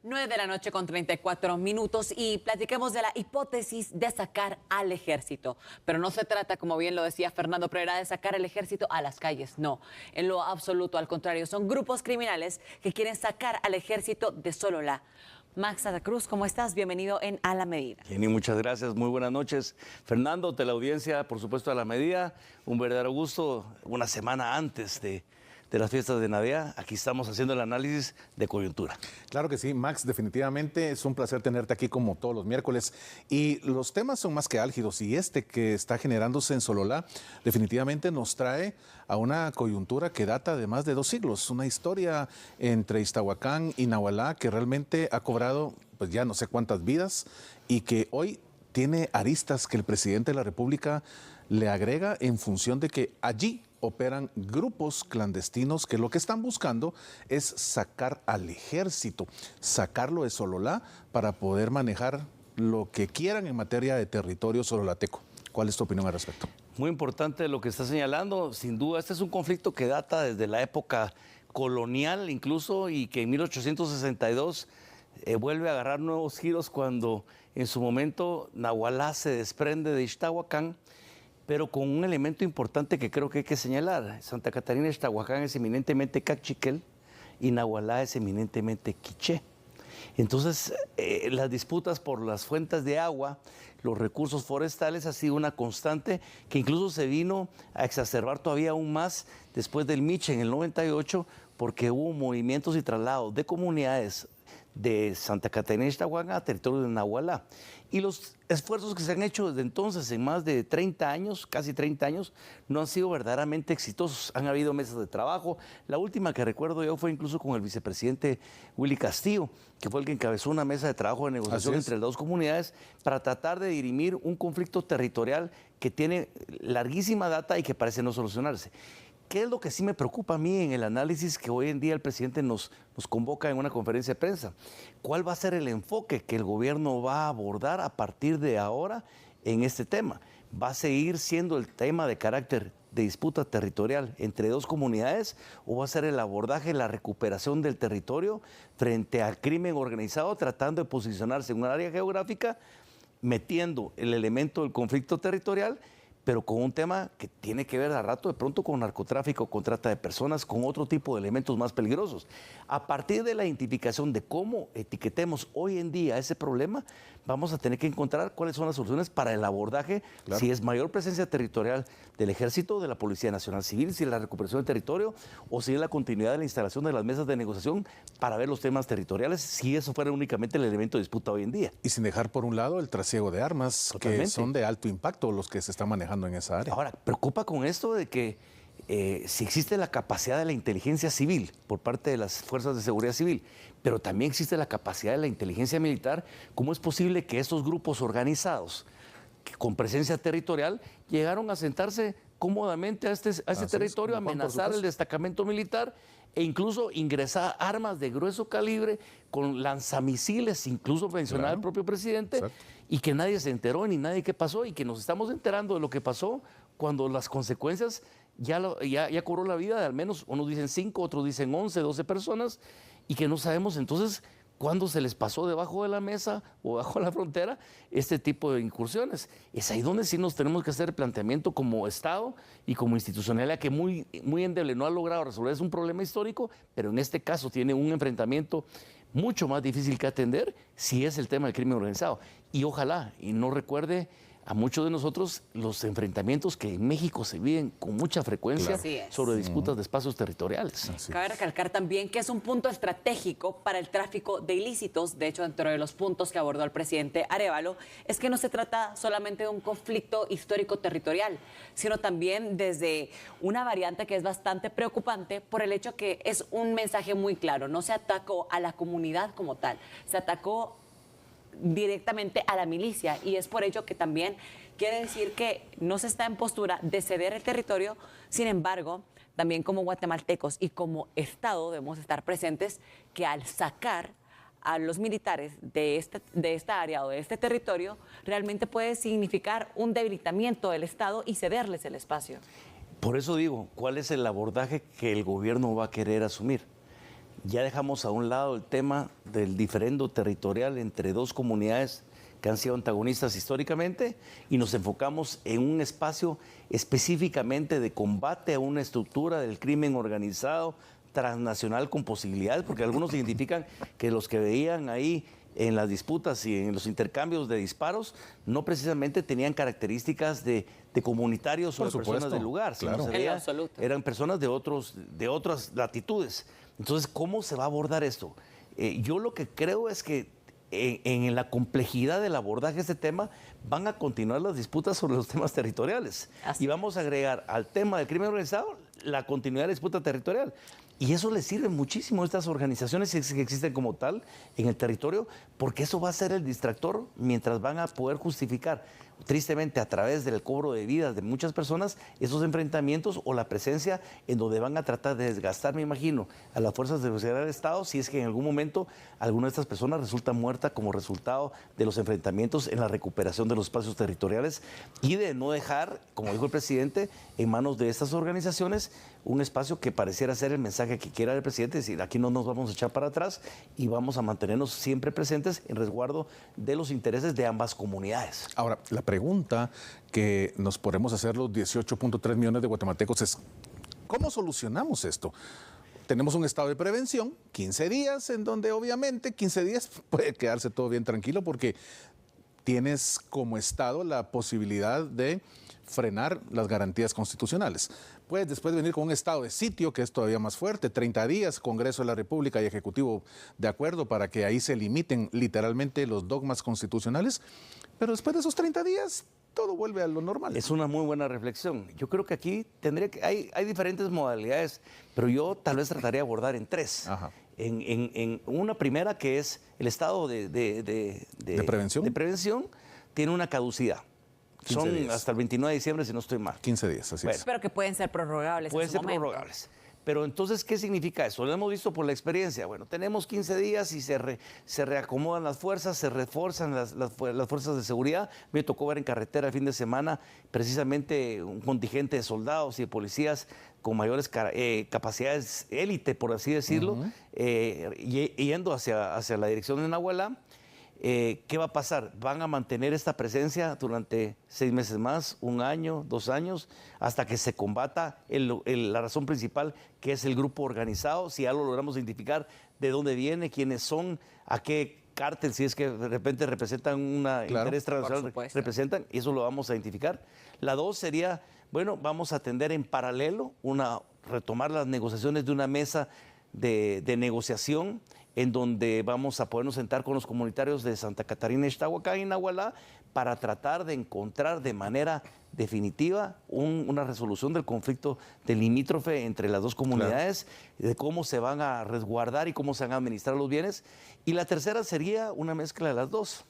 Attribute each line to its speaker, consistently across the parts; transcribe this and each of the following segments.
Speaker 1: 9 de la noche con 34 minutos y platiquemos de la hipótesis de sacar al ejército. Pero no se trata, como bien lo decía Fernando Pereira, de sacar el ejército a las calles. No, en lo absoluto, al contrario, son grupos criminales que quieren sacar al ejército de Sololá. Max Santa Cruz, ¿cómo estás? Bienvenido en A la Medida.
Speaker 2: Jenny, muchas gracias, muy buenas noches. Fernando, teleaudiencia, por supuesto, A la Medida, un verdadero gusto. Una semana antes de las fiestas de Navidad, aquí estamos haciendo el análisis de coyuntura.
Speaker 3: Claro que sí, Max, definitivamente es un placer tenerte aquí como todos los miércoles. Y los temas son más que álgidos y este que está generándose en Sololá definitivamente nos trae a una coyuntura que data de más de 2 siglos. Una historia entre Iztahuacán y Nahualá que realmente ha cobrado pues ya no sé cuántas vidas y que hoy tiene aristas que el presidente de la República le agrega en función de que allí operan grupos clandestinos que lo que están buscando es sacar al ejército, sacarlo de Sololá para poder manejar lo que quieran en materia de territorio sololateco. ¿Cuál es tu opinión al respecto?
Speaker 2: Muy importante lo que está señalando, sin duda, este es un conflicto que data desde la época colonial incluso y que en 1862 vuelve a agarrar nuevos giros cuando en su momento Nahualá se desprende de Iztahuacán, pero con un elemento importante que creo que hay que señalar. Santa Catarina de Iztahuacán es eminentemente cachiquel y Nahualá es eminentemente quiché. Entonces, las disputas por las fuentes de agua, los recursos forestales, ha sido una constante que incluso se vino a exacerbar todavía aún más después del Miche en el 98, porque hubo movimientos y traslados de comunidades de Santa Catarina de Iztahuacán a territorio de Nahualá. Y los esfuerzos que se han hecho desde entonces, en más de 30 años, casi 30 años, no han sido verdaderamente exitosos. Han habido mesas de trabajo. La última que recuerdo yo fue incluso con el vicepresidente Willy Castillo, que fue el que encabezó una mesa de trabajo de negociación entre las dos comunidades para tratar de dirimir un conflicto territorial que tiene larguísima data y que parece no solucionarse. ¿Qué es lo que sí me preocupa a mí en el análisis que hoy en día el presidente nos convoca en una conferencia de prensa? ¿Cuál va a ser el enfoque que el gobierno va a abordar a partir de ahora en este tema? ¿Va a seguir siendo el tema de carácter de disputa territorial entre dos comunidades o va a ser el abordaje, la recuperación del territorio frente al crimen organizado, tratando de posicionarse en un área geográfica, metiendo el elemento del conflicto territorial, pero con un tema que tiene que ver a rato de pronto con narcotráfico, con trata de personas, con otro tipo de elementos más peligrosos? A partir de la identificación de cómo etiquetemos hoy en día ese problema, vamos a tener que encontrar cuáles son las soluciones para el abordaje, claro, si es mayor presencia territorial del Ejército, de la Policía Nacional Civil, si es la recuperación del territorio o si es la continuidad de la instalación de las mesas de negociación para ver los temas territoriales, si eso fuera únicamente el elemento de disputa hoy en día.
Speaker 3: Y sin dejar por un lado el trasiego de armas, totalmente, que son de alto impacto los que se están manejando en esa área.
Speaker 2: Ahora, preocupa con esto de que si existe la capacidad de la inteligencia civil por parte de las fuerzas de seguridad civil, pero también existe la capacidad de la inteligencia militar, ¿cómo es posible que estos grupos organizados con presencia territorial llegaron a sentarse cómodamente a este territorio, amenazar el destacamento militar e incluso ingresar armas de grueso calibre con lanzamisiles, incluso mencionaba el propio presidente, exacto, y que nadie se enteró ni nadie qué pasó y que nos estamos enterando de lo que pasó cuando las consecuencias ya cobró la vida de al menos, unos dicen 5, otros dicen 11, 12 personas y que no sabemos entonces cuándo se les pasó debajo de la mesa o bajo la frontera este tipo de incursiones. Es ahí donde sí nos tenemos que hacer el planteamiento como Estado y como institucionalidad que muy endeble no ha logrado resolver. Es un problema histórico, pero en este caso tiene un enfrentamiento mucho más difícil que atender si es el tema del crimen organizado. Y ojalá, y no recuerde a muchos de nosotros los enfrentamientos que en México se viven con mucha frecuencia, claro, sobre disputas de espacios territoriales.
Speaker 1: Cabe recalcar también que es un punto estratégico para el tráfico de ilícitos. De hecho, dentro de los puntos que abordó el presidente Arévalo, es que no se trata solamente de un conflicto histórico-territorial, sino también desde una variante que es bastante preocupante por el hecho que es un mensaje muy claro. No se atacó a la comunidad como tal, se atacó directamente a la milicia y es por ello que también quiere decir que no se está en postura de ceder el territorio. Sin embargo, también como guatemaltecos y como Estado debemos estar presentes que al sacar a los militares de esta área o de este territorio realmente puede significar un debilitamiento del Estado y cederles el espacio.
Speaker 2: Por eso digo, ¿cuál es el abordaje que el gobierno va a querer asumir? ya dejamos a un lado el tema del diferendo territorial entre dos comunidades que han sido antagonistas históricamente y nos enfocamos en un espacio específicamente de combate a una estructura del crimen organizado transnacional con posibilidades, porque algunos identifican que los que veían ahí en las disputas y en los intercambios de disparos no precisamente tenían características de comunitarios o de personas del lugar,
Speaker 3: claro.
Speaker 2: sino eran personas de otras latitudes. Entonces, ¿cómo se va a abordar esto? Yo lo que creo es que en la complejidad del abordaje de este tema van a continuar las disputas sobre los temas territoriales. Y vamos a agregar al tema del crimen organizado la continuidad de la disputa territorial. Y eso les sirve muchísimo a estas organizaciones que existen como tal en el territorio, porque eso va a ser el distractor mientras van a poder justificar, tristemente a través del cobro de vidas de muchas personas, esos enfrentamientos o la presencia en donde van a tratar de desgastar, me imagino, a las fuerzas de seguridad del Estado, si es que en algún momento alguna de estas personas resulta muerta como resultado de los enfrentamientos en la recuperación de los espacios territoriales y de no dejar, como dijo el presidente, en manos de estas organizaciones un espacio que pareciera ser el mensaje que quiera el presidente, es decir, aquí no nos vamos a echar para atrás y vamos a mantenernos siempre presentes en resguardo de los intereses de ambas comunidades.
Speaker 3: Ahora, la pregunta que nos podemos hacer los 18.3 millones de guatemaltecos es, ¿cómo solucionamos esto? Tenemos un estado de prevención, 15 días, en donde obviamente 15 días puede quedarse todo bien tranquilo porque tienes como Estado la posibilidad de frenar las garantías constitucionales. Puedes después venir con un estado de sitio que es todavía más fuerte, 30 días, Congreso de la República y Ejecutivo de acuerdo para que ahí se limiten literalmente los dogmas constitucionales, pero después de esos 30 días todo vuelve a lo normal.
Speaker 2: Es una muy buena reflexión. Yo creo que aquí hay diferentes modalidades, pero yo tal vez trataría de abordar en tres.
Speaker 3: Ajá.
Speaker 2: En una primera que es el estado de prevención tiene una caducidad. Son días. Hasta el 29 de diciembre, si no estoy mal.
Speaker 3: 15 días, así es.
Speaker 1: Pero que pueden ser prorrogables.
Speaker 2: Pueden ser prorrogables. Pero entonces, ¿qué significa eso? Lo hemos visto por la experiencia. Bueno, tenemos 15 días y se reacomodan las fuerzas, se refuerzan las fuerzas de seguridad. Me tocó ver en carretera el fin de semana precisamente un contingente de soldados y de policías con mayores capacidades élite, por así decirlo, yendo hacia la dirección de Nahualá. ¿Qué va a pasar? Van a mantener esta presencia durante 6 meses más, 1 año, 2 años, hasta que se combata la razón principal, que es el grupo organizado. Si ya lo logramos identificar de dónde viene, quiénes son, a qué cártel, si es que de repente representan un interés transnacional, representan, y eso lo vamos a identificar. La 2 sería, bueno, vamos a atender en paralelo, retomar las negociaciones de una mesa de negociación en donde vamos a podernos sentar con los comunitarios de Santa Catarina, Ixtahuacán y Nahualá para tratar de encontrar de manera definitiva una resolución del conflicto del limítrofe entre las dos comunidades, de cómo se van a resguardar y cómo se van a administrar los bienes. Y la tercera sería una mezcla de las dos.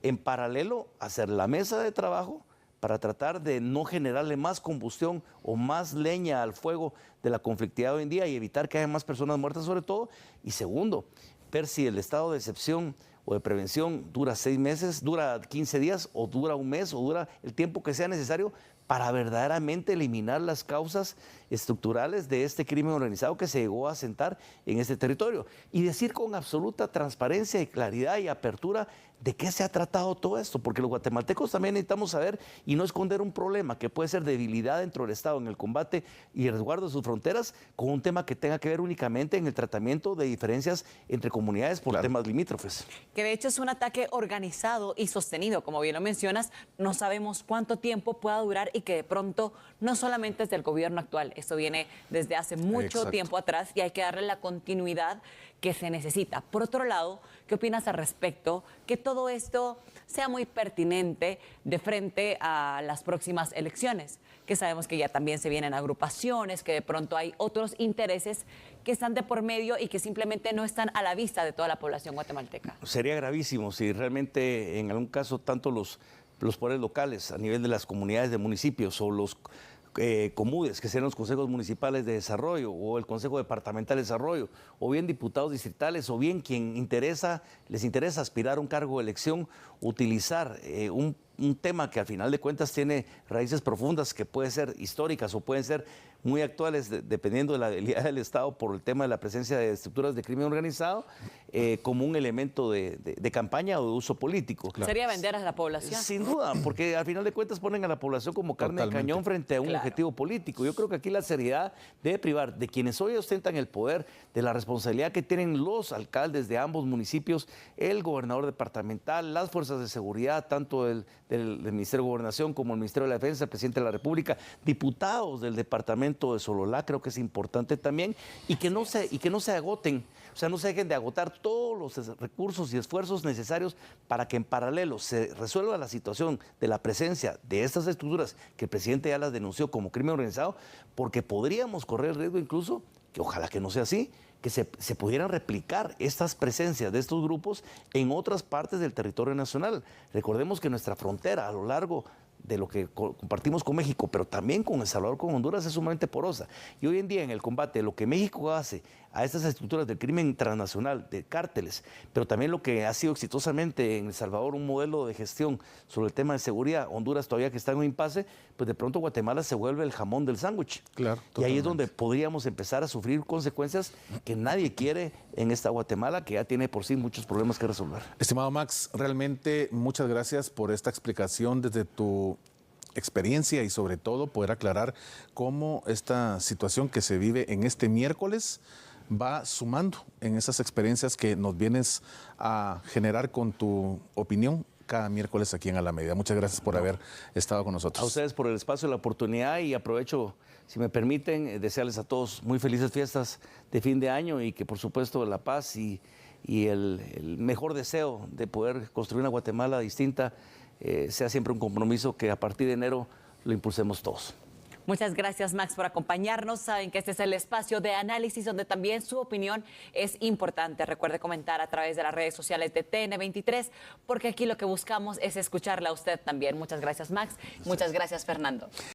Speaker 2: En paralelo, hacer la mesa de trabajo para tratar de no generarle más combustión o más leña al fuego de la conflictividad hoy en día y evitar que haya más personas muertas sobre todo. Y segundo, ver si el estado de excepción o de prevención dura 6 meses, dura 15 días o dura 1 mes o dura el tiempo que sea necesario para verdaderamente eliminar las causas estructurales de este crimen organizado que se llegó a asentar en este territorio. Y decir con absoluta transparencia y claridad y apertura de qué se ha tratado todo esto, porque los guatemaltecos también necesitamos saber y no esconder un problema que puede ser debilidad dentro del Estado en el combate y el resguardo de sus fronteras con un tema que tenga que ver únicamente en el tratamiento de diferencias entre comunidades por temas limítrofes.
Speaker 1: Que de hecho es un ataque organizado y sostenido, como bien lo mencionas, no sabemos cuánto tiempo pueda durar y que de pronto no solamente es del gobierno actual, esto viene desde hace mucho tiempo atrás y hay que darle la continuidad que se necesita. Por otro lado, ¿qué opinas al respecto? Que todo esto sea muy pertinente de frente a las próximas elecciones, que sabemos que ya también se vienen agrupaciones, que de pronto hay otros intereses que están de por medio y que simplemente no están a la vista de toda la población guatemalteca.
Speaker 2: Sería gravísimo si realmente en algún caso tanto los poderes locales a nivel de las comunidades de municipios o los comudes, que sean los consejos municipales de desarrollo o el Consejo Departamental de Desarrollo, o bien diputados distritales, o bien quien les interesa aspirar a un cargo de elección, utilizar un tema que al final de cuentas tiene raíces profundas, que pueden ser históricas o pueden ser muy actuales, dependiendo de la debilidad del Estado por el tema de la presencia de estructuras de crimen organizado, como un elemento de campaña o de uso político.
Speaker 1: Claro. Sería vender a la población.
Speaker 2: Sin duda, porque al final de cuentas ponen a la población como carne de cañón frente a un objetivo político. Yo creo que aquí la seriedad debe privar de quienes hoy ostentan el poder, de la responsabilidad que tienen los alcaldes de ambos municipios, el gobernador departamental, las fuerzas de seguridad, tanto del Ministerio de Gobernación como el Ministerio de la Defensa, el presidente de la República, diputados del departamento de Sololá, creo que es importante también, y que no se agoten, o sea, no se dejen de agotar todos los recursos y esfuerzos necesarios para que en paralelo se resuelva la situación de la presencia de estas estructuras que el presidente ya las denunció como crimen organizado, porque podríamos correr el riesgo incluso, que ojalá que no sea así, que se pudieran replicar estas presencias de estos grupos en otras partes del territorio nacional. Recordemos que nuestra frontera a lo largo de lo que compartimos con México, pero también con El Salvador, con Honduras, es sumamente porosa. Y hoy en día en el combate, lo que México hace a estas estructuras del crimen transnacional, de cárteles, pero también lo que ha sido exitosamente en El Salvador un modelo de gestión sobre el tema de seguridad, Honduras todavía que está en un impasse, pues de pronto Guatemala se vuelve el jamón del sándwich.
Speaker 3: Claro,
Speaker 2: y ahí es donde podríamos empezar a sufrir consecuencias que nadie quiere en esta Guatemala, que ya tiene por sí muchos problemas que resolver.
Speaker 3: Estimado Max, realmente muchas gracias por esta explicación desde tu experiencia y sobre todo poder aclarar cómo esta situación que se vive en este miércoles va sumando en esas experiencias que nos vienes a generar con tu opinión cada miércoles aquí en A la Medida. Muchas gracias por haber estado con nosotros.
Speaker 2: A ustedes por el espacio y la oportunidad, y aprovecho, si me permiten, desearles a todos muy felices fiestas de fin de año y que por supuesto la paz y el mejor deseo de poder construir una Guatemala distinta sea siempre un compromiso que a partir de enero lo impulsemos todos.
Speaker 1: Muchas gracias, Max, por acompañarnos. Saben que este es el espacio de análisis donde también su opinión es importante. Recuerde comentar a través de las redes sociales de TN23, porque aquí lo que buscamos es escucharla a usted también. Muchas gracias, Max. Muchas gracias, Fernando.